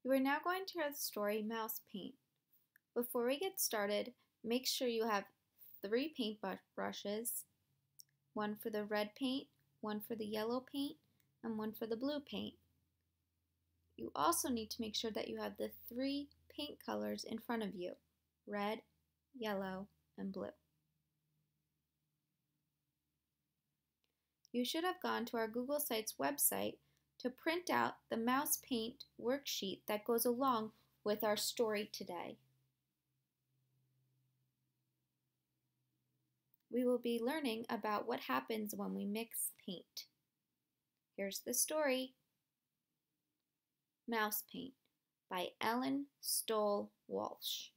You are now going to hear the story Mouse Paint. Before we get started, make sure you have 3 paint brushes, one for the red paint, one for the yellow paint, and one for the blue paint. You also need to make sure that you have the 3 paint colors in front of you, red, yellow, and blue. You should have gone to our Google Sites website to print out the Mouse Paint worksheet that goes along with our story today. We will be learning about what happens when we mix paint. Here's the story. Mouse Paint by Ellen Stoll Walsh.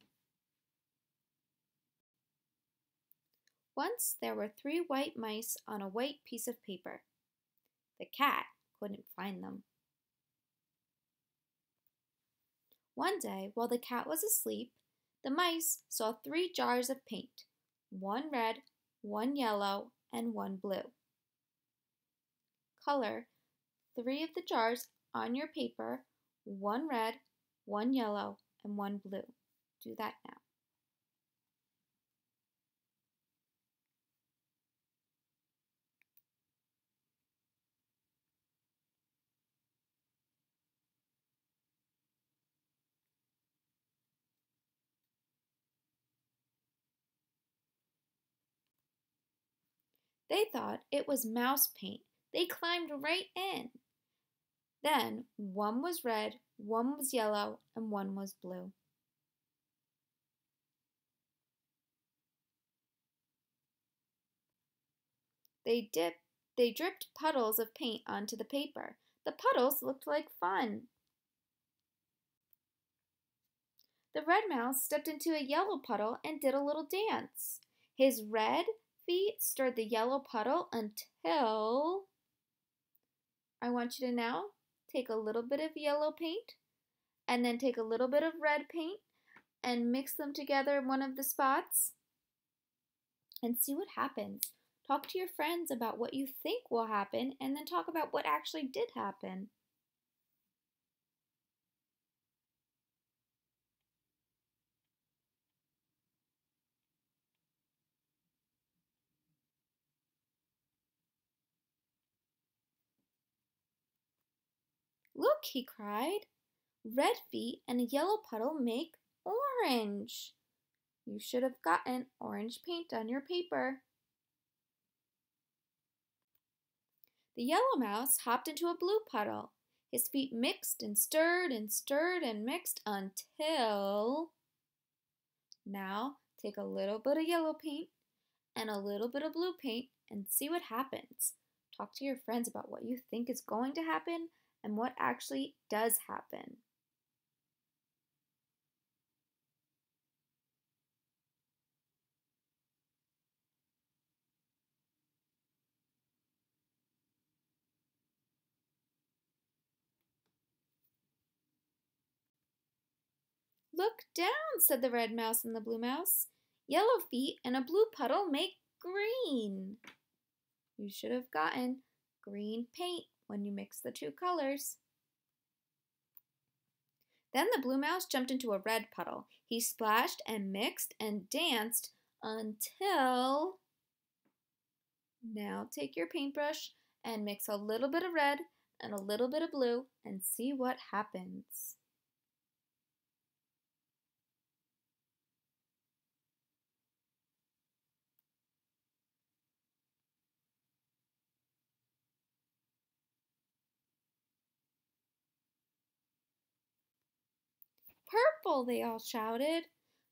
Once there were 3 white mice on a white piece of paper. The cat couldn't find them. One day, while the cat was asleep, the mice saw 3 jars of paint, one red, one yellow, and one blue. Color 3 of the jars on your paper, one red, one yellow, and one blue. Do that now. They thought it was mouse paint. They climbed right in. Then one was red, one was yellow, and one was blue. They dripped puddles of paint onto the paper. The puddles looked like fun. The red mouse stepped into a yellow puddle and did a little dance. His red feet stirred the yellow puddle until... I want you to now take a little bit of yellow paint and then take a little bit of red paint and mix them together in one of the spots and see what happens. Talk to your friends about what you think will happen and then talk about what actually did happen. Look, he cried. Red feet and a yellow puddle make orange. You should have gotten orange paint on your paper. The yellow mouse hopped into a blue puddle. His feet mixed and stirred and stirred and mixed until... Now take a little bit of yellow paint and a little bit of blue paint and see what happens. Talk to your friends about what you think is going to happen and what actually does happen. Look down, said the red mouse and the blue mouse. Yellow feet and a blue puddle make green. You should have gotten green paint when you mix the 2 colors. Then the blue mouse jumped into a red puddle. He splashed and mixed and danced until... Now take your paintbrush and mix a little bit of red and a little bit of blue and see what happens. Purple, they all shouted.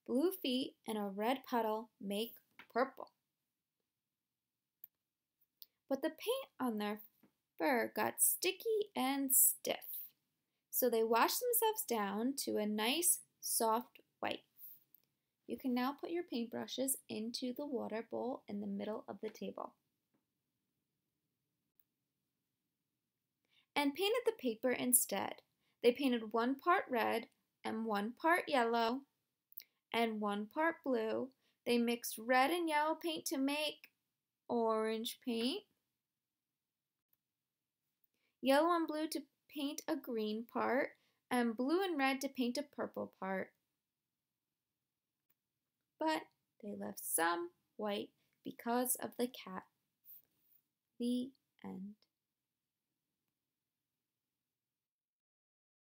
Blue feet and a red puddle make purple. But the paint on their fur got sticky and stiff, so they washed themselves down to a nice, soft white. You can now put your paintbrushes into the water bowl in the middle of the table. And painted the paper instead. They painted 1 part red and 1 part yellow and 1 part blue. They mixed red and yellow paint to make orange paint, yellow and blue to paint a green part, and blue and red to paint a purple part. But they left some white because of the cat. The end.